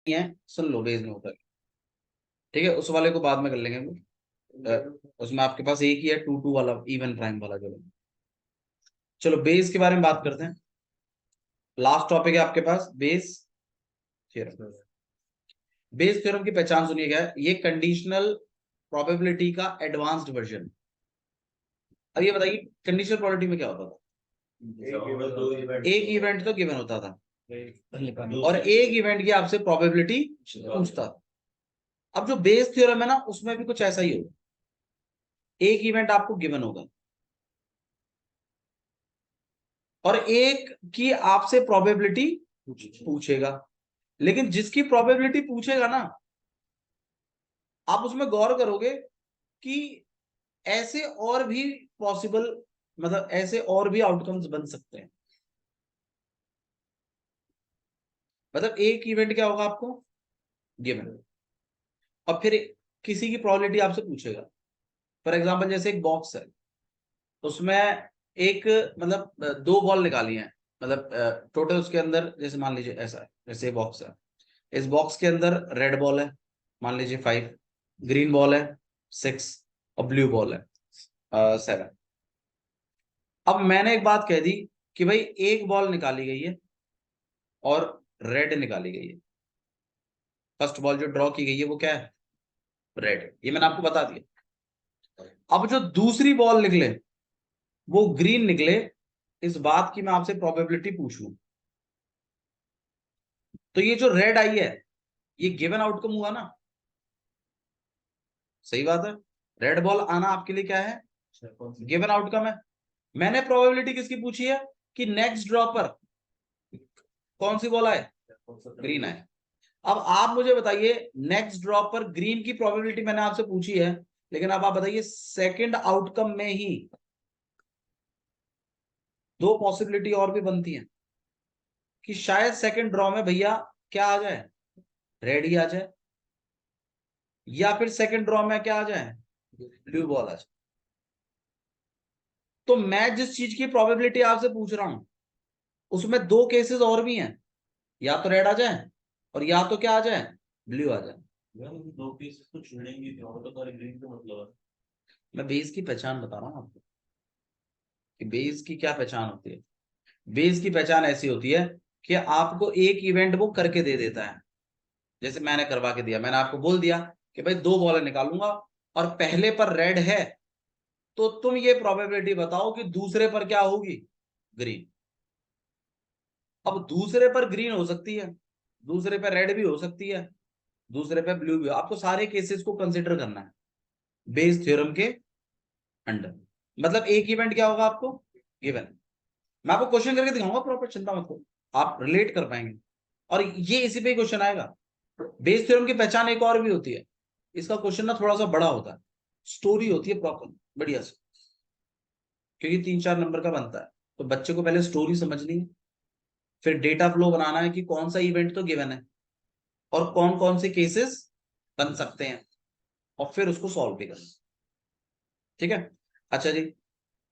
है, सुन लो, बेस में होता है। ठीक है, उस वाले को बाद में कर लेंगे उसमें आपके पास एक ही है, टू टू वाला, इवन प्राइम वाला जो। चलो बेस के बारे में बात करते हैं। लास्ट टॉपिक है आपके पास बेस थ्योरम। बेस थ्योरम की पहचान सुनिएगा, ये कंडीशनल प्रोबेबिलिटी का एडवांस्ड वर्जन। अब ये बताइए कंडीशनल प्रोबेबिलिटी में क्या होता था? एक इवेंट तो गिवन होता था और एक इवेंट की आपसे प्रोबेबिलिटी पूछता। अब जो बेस थ्योरम है ना, उसमें भी कुछ ऐसा ही होगा। एक इवेंट आपको गिवन होगा और एक की आपसे प्रोबेबिलिटी पूछेगा, लेकिन जिसकी प्रोबेबिलिटी पूछेगा ना, आप उसमें गौर करोगे कि ऐसे और भी पॉसिबल, मतलब ऐसे और भी आउटकम्स बन सकते हैं। मतलब एक इवेंट क्या होगा आपको गिवन, और फिर किसी की प्रोबेबिलिटी आपसे पूछेगा। फॉर एग्जांपल जैसे एक बॉक्स है, उसमें एक, मतलब दो बॉल निकाली हैं, मतलब टोटल उसके अंदर, जैसे मान लीजिए ऐसा है, जैसे बॉक्स है, इस बॉक्स के अंदर रेड बॉल है मान लीजिए 5, ग्रीन बॉल है 6 और ब्लू बॉल है 7। अब मैंने एक बात कह दी कि भाई एक बॉल निकाली गई है और रेड निकाली गई है। फर्स्ट बॉल जो ड्रॉ की गई है वो क्या है? रेड, ये मैंने आपको बता दिया। अब जो दूसरी बॉल निकले वो ग्रीन निकले, इस बात की मैं आपसे प्रोबेबिलिटी पूछ लूं, तो ये जो रेड आई है ये गिवन आउटकम हुआ ना? सही बात है, रेड बॉल आना आपके लिए क्या है? गिवन आउटकम है। मैंने प्रोबेबिलिटी किसकी पूछी है कि नेक्स्ट ड्रॉ पर कौन सी बॉल आए? ग्रीन आए। अब आप मुझे बताइए, नेक्स्ट ड्रॉ पर ग्रीन की प्रोबेबिलिटी मैंने आपसे पूछी है, लेकिन अब आप बताइए सेकंड आउटकम में ही दो पॉसिबिलिटी और भी बनती हैं कि शायद सेकंड ड्रॉ में भैया क्या आ जाए? रेड ही आ जाए, या फिर सेकंड ड्रॉ में क्या आ जाए? ब्लू बॉल आ जाए। तो मैं जिस चीज की प्रोबेबिलिटी आपसे पूछ रहा हूं उसमें दो केसेस और भी हैं, या तो रेड आ जाए और या तो क्या आ जाए? ब्लू आ जाए। दो पीसेस तो छेड़ेंगे थे और तो सारे ग्रीन का मतलब है। मैं बेस की पहचान बता रहा हूं आपको कि बेस की क्या पहचान होती है। बेस की पहचान ऐसी होती है कि आपको एक इवेंट वो करके दे देता है। जैसे मैंने करवा के दिया, मैंने आपको बोल दिया कि भाई दो बॉल निकालूंगा और पहले पर रेड है, तो तुम ये प्रोबेबिलिटी बताओ कि दूसरे पर क्या होगी? ग्रीन। अब दूसरे पर ग्रीन हो सकती है, दूसरे पर रेड भी हो सकती है, दूसरे पे ब्लू भी हो। आपको सारे केसेस को कंसिडर करना है बेस थ्योरम के अंडर। मतलब एक इवेंट क्या होगा आपको गिवन, मैं आपको क्वेश्चन करके दिखाऊंगा प्रॉपर, चिंता मत करो, आप रिलेट कर पाएंगे। और ये इसी पे क्वेश्चन आएगा। बेस थ्योरम की पहचान एक और भी होती है, इसका क्वेश्चन ना थोड़ा सा बड़ा होता है, स्टोरी होती है प्रॉपर बढ़िया से, क्योंकि 3-4 नंबर का बनता है। तो बच्चे को पहले स्टोरी समझनी है, फिर डेटा फ्लो बनाना है कि कौन सा इवेंट तो गिवन है और कौन कौन से केसेस बन सकते हैं, और फिर उसको सॉल्व भी करना। ठीक है, अच्छा जी।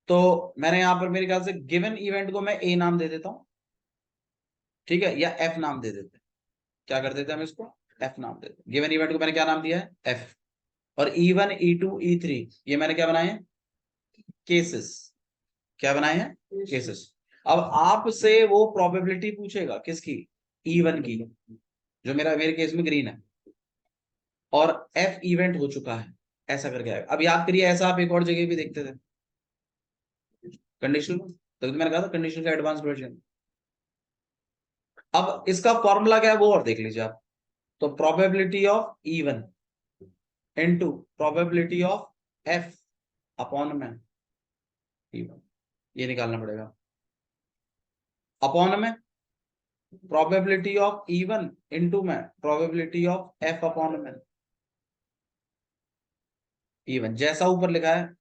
तो मैंने यहां पर मेरे ख्याल से गिवन इवेंट को मैं ए नाम दे देता हूं, ठीक है, या एफ नाम दे देते हैं। क्या कर देते हैं हम इसको? एफ नाम देते हैं। गिवन इवेंट को मैंने क्या नाम दिया है? एफ। और E1 E2 E3 ये मैंने क्या बनाए हैं? केसेस। क्या बनाए हैं? केसेस। अब आपसे वो प्रोबेबिलिटी पूछेगा किसकी? E1 की, जो मेरे केस में ग्रीन है, और एफ इवेंट हो चुका है, ऐसा करके आएगा। अब याद करिए, ऐसा आप एक और जगह भी देखते थे कंडीशनल में, तो मैंने कहा था कंडीशनल का एडवांस वर्जन। अब इसका फॉर्मूला क्या है वो और देख लीजिए आप। तो probability of E1 into probability of F upon में E1, ये निकालना पड़ेगा। अपॉन में प्रोबेबिलिटी ऑफ E1 इनटू में प्रोबेबिलिटी ऑफ एफ अपॉन में E1, जैसा ऊपर लिखा है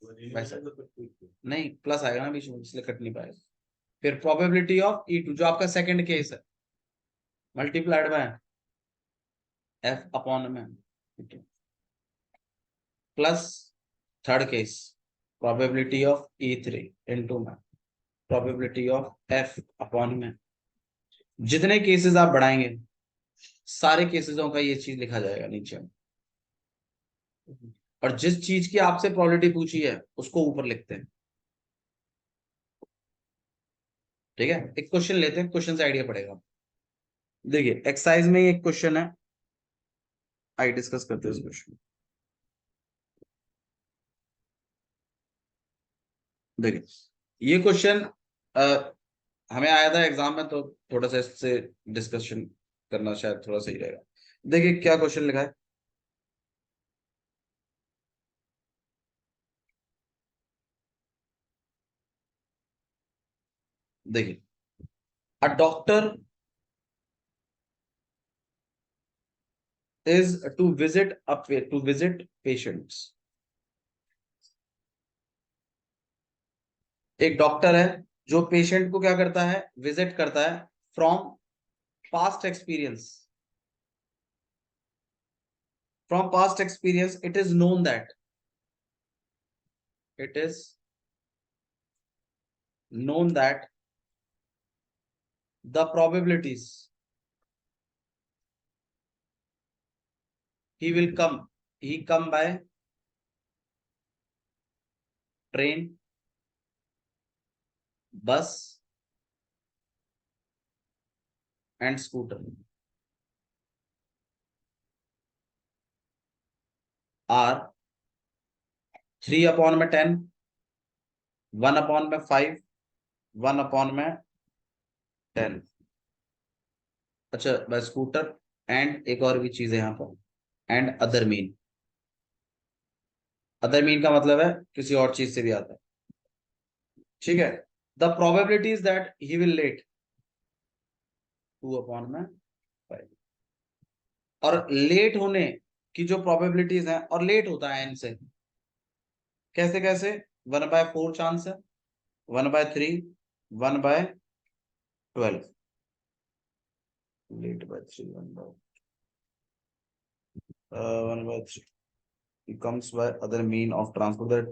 वैसा। नहीं, प्लस आएगा ना बीच में, इसलिए कट नहीं पाएगा। फिर प्रोबेबिलिटी ऑफ E2 जो आपका सेकंड केस है, मल्टीप्लाइड बाय एफ अपॉन में, plus third case probability of E3 into में प्रोबेबिलिटी ऑफ एफ अपॉन में। जितने केसेस आप बढ़ाएंगे सारे केसेसों का ये चीज लिखा जाएगा नीचे, और जिस चीज की आपसे प्रोबेबिलिटी पूछी है उसको ऊपर लिखते हैं। ठीक है, एक क्वेश्चन लेते हैं, क्वेश्चन से आइडिया पड़ेगा। देखिए एक्सरसाइज में एक क्वेश्चन है, आई डिस्कस करते हैं इस क्वेश्चन। देखिए ये क्वेश्चन हमें आया था एग्जाम में, तो थोड़ा सा इससे डिस्कशन करना शायद थोड़ा सही रहेगा। देखिए क्या क्वेश्चन लिखा है। देखिए, a doctor is to visit patients। एक डॉक्टर है जो पेशेंट को क्या करता है, विजिट करता है। From past experience, it is known that, it is known that the probabilities he come by train, bus and scooter are 3/10, 1/5, 1/10। अच्छा, बाय स्कूटर एंड एक और भी चीज है यहाँ पर, and other mean. Other mean का मतलब है किसी और चीज से भी आता है। ठीक है, the probability is that he will let 2/5। और लेट होने की जो प्रोबेबिलिटीज हैं, और लेट होता है इनसे कैसे कैसे, 1/4 चांस है, 1/3, 1/12। Let by 3, 1/3 comes by other mean of transport that।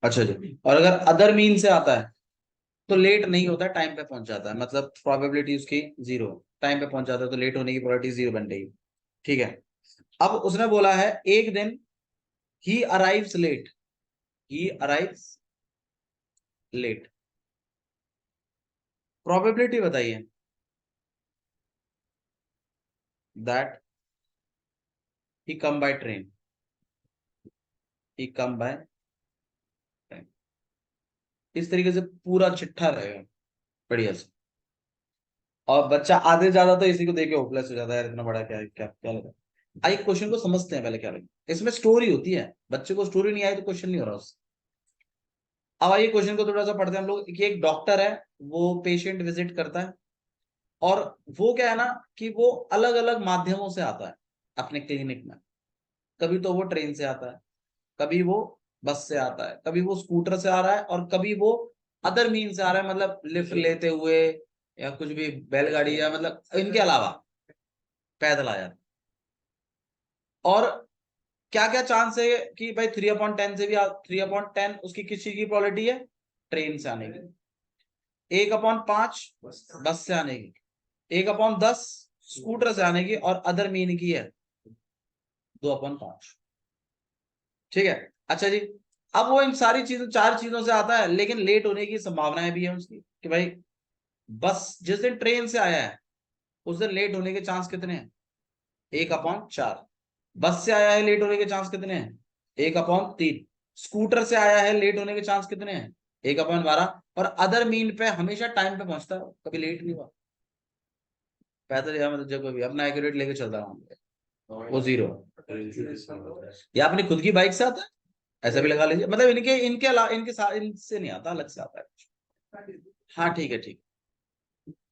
अच्छा जी, और अगर अदर मीन से आता है तो लेट नहीं होता, टाइम पे पहुंच जाता है, मतलब प्रोबेबिलिटी उसकी जीरो, टाइम पे पहुंच जाता है तो लेट होने की प्रोबेबिलिटी जीरो बन रही है। ठीक है, अब उसने बोला है एक दिन ही अराइव्स लेट, ही अराइव्स लेट, प्रोबेबिलिटी बताइए that he come by train, he come by train. इस तरीके से पूरा चिट्ठा रहेगा बढ़िया से, और बच्चा आधे ज्यादा तो इसी को देख के होपलेस हो जाता है, यार इतना बड़ा क्या क्या क्या लगा। आइए क्वेश्चन को समझते हैं पहले क्या लगा। इसमें स्टोरी होती है, बच्चे को स्टोरी नहीं आई तो क्वेश्चन नहीं हो रहा उससे। अब आइए क्वेश्चन को थोड़ा सा पढ़ते हैं हम लोग, कि एक डॉक्टर है, वो पेशेंट विजिट करता है, और वो क्या है ना, कि वो अलग अलग माध्यमों से आता है अपने क्लिनिक में। कभी तो वो ट्रेन से आता है, कभी वो बस से आता है, कभी वो स्कूटर से आ रहा है, और कभी वो अदर मीन से आ रहा है, मतलब लिफ्ट लेते हुए या कुछ भी, बैलगाड़ी, या मतलब इनके अलावा पैदल आ जाता है। और क्या क्या चांस है कि भाई 3/10 से भी 3/10 उसकी किसी की प्रोबेबिलिटी है ट्रेन से आने की, 1/5 बस से आने की, 1/10 स्कूटर से आने की, और अदर मीन की है 2/5। ठीक है, अच्छा जी। अब वो इन सारी चीजों, चार चीजों से आता है, लेकिन लेट होने की संभावनाएं भी है उसकी, कि भाई बस जिस दिन ट्रेन से आया है उस दिन लेट होने के चांस कितने हैं, 1/4। बस से आया है, लेट होने के चांस कितने हैं, 1/3। स्कूटर से आया है, लेट होने के चांस कितने हैं, 1/12। और अदर मीन पे हमेशा टाइम पे पहुंचता है, कभी लेट नहीं हुआ। पैदल या मतलब जब भी अपना एक्यूरेट लेके चल रहा हूँ, वो जीरो। या अपनी खुद की बाइक से आता है, ऐसा भी लगा लीजिए, मतलब इनके इनके अलावा इनसे नहीं आता, अलग से आता है। हाँ ठीक है, ठीक।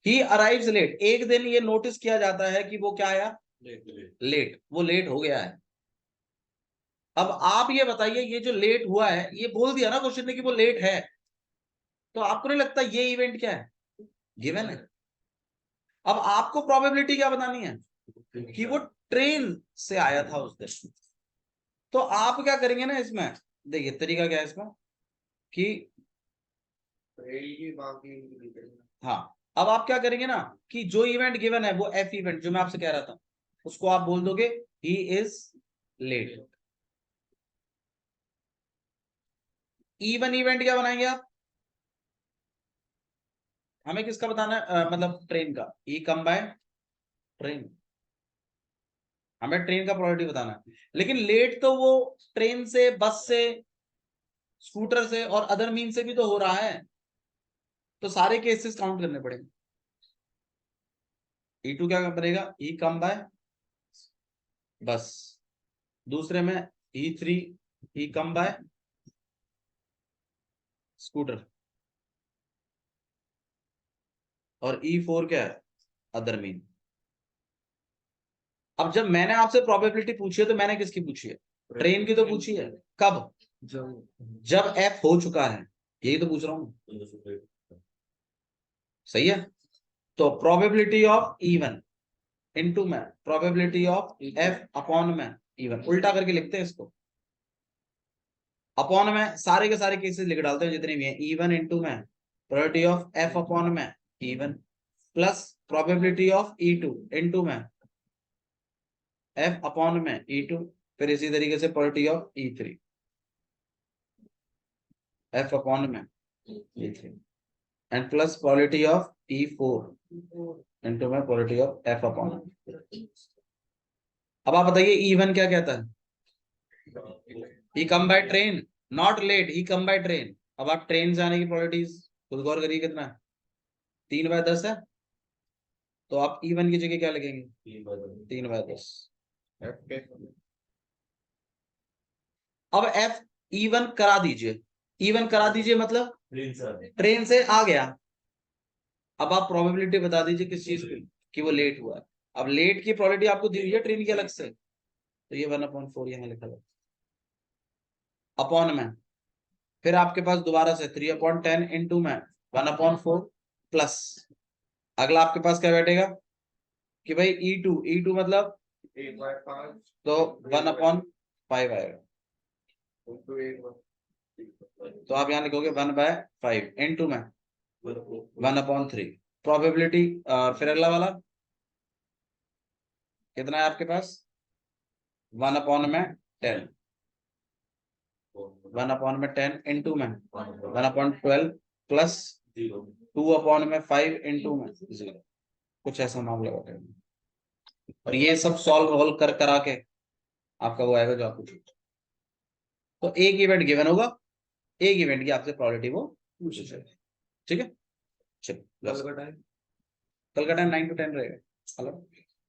ही अराइव्स लेट, एक दिन ये नोटिस किया जाता है कि वो क्या आया, लेट, वो लेट हो गया है। अब आप ये बताइए, ये जो लेट हुआ है, ये बोल दिया ना क्वेश्चन ने कि वो लेट है, तो आपको नहीं लगता ये इवेंट क्या है, गिवन है। अब आपको प्रोबेबिलिटी क्या बतानी है, कि वो ट्रेन से आया था उस दिन। तो आप क्या करेंगे ना इसमें, देखिए तरीका क्या है इसमें, कि हाँ, अब आप क्या करेंगे ना कि जो इवेंट गिवन है वो एफ इवेंट जो मैं आपसे कह रहा था उसको आप बोल दोगे he is late. Even event क्या बनाएंगे आप, हमें किसका बताना है मतलब ट्रेन का, ई कम बाय ट्रेन, हमें ट्रेन का प्रोबेबिलिटी बताना है। लेकिन लेट तो वो ट्रेन से, बस से, स्कूटर से और अदर मीन से भी तो हो रहा है, तो सारे केसेस काउंट करने पड़ेंगे। E2 क्या बनेगा, ई कम बाय बस, दूसरे में E3 E come by scooter, और E4 क्या है, अदर मीन। अब जब मैंने आपसे प्रोबेबिलिटी पूछी है तो मैंने किसकी पूछी है, ट्रेन की तो पूछी है। कब, जब एफ हो चुका है, यही तो पूछ रहा हूं, सही है। तो प्रोबेबिलिटी ऑफ इवन इनटू में प्रोबेबिलिटी ऑफ एफ अपॉन में इवन, उल्टा करके लिखते हैं इसको। अपॉन में सारे के सारे केसेस लिख डालते हैं जितने भी हैं, इवन इनटू में प्रोबेबिलिटी ऑफ एफ अपॉन में even plus probability of E2 into में एफ अपॉन में E2, फिर इसी तरीके से probability of E3 F upon में E3 and plus probability of E4 into में प्रोबेबिलिटी ऑफ एफ अपॉन। अब आप बताइए E1 क्या कहता है, he come by train, not late, he come by train. अब आप ट्रेन से आने की प्रोबेबिलिटीज खुद गौर करिए कितना है, 3/10 है, तो आप E1 की जगह क्या लिखेंगे, 3/10। अब एफ E1 करा दीजिए, E1 करा दीजिए मतलब ट्रेन से आ गया। अब आप प्रोबेबिलिटी बता दीजिए किस चीज की, कि वो लेट हुआ है। अब लेट की प्रोबेबिलिटी आपको दी हुई है ट्रेन की अलग से, तो ये 1/4 यहाँ लिखा है अपॉन में, फिर आपके पास दोबारा से 3/10 इंटू में 1/4 प्लस, अगला आपके पास क्या बैठेगा कि भाई E2 मतलब 8/5, तो 1/5 आएगा, तो आप यहाँ लिखोगे 1/5 इंटू में 1/3 प्रोबेबिलिटी। फिर अगला वाला कितना है आपके पास, 1/10, 1/10 इंटू में 1/12 प्लस 2/5 इंटू में 0, कुछ ऐसा मामला बताएंगे। और ये सब सॉल्व कर करा के आपका वो आएगा जो आपको चाहिए। तो एक इवेंट गिवन होगा, एक इवेंट की आपसे प्रोबेबिलिटी वो पूछ जाएगी, ठीक है। चलो कल का टाइम 9 to 10 रहेगा। हेलो।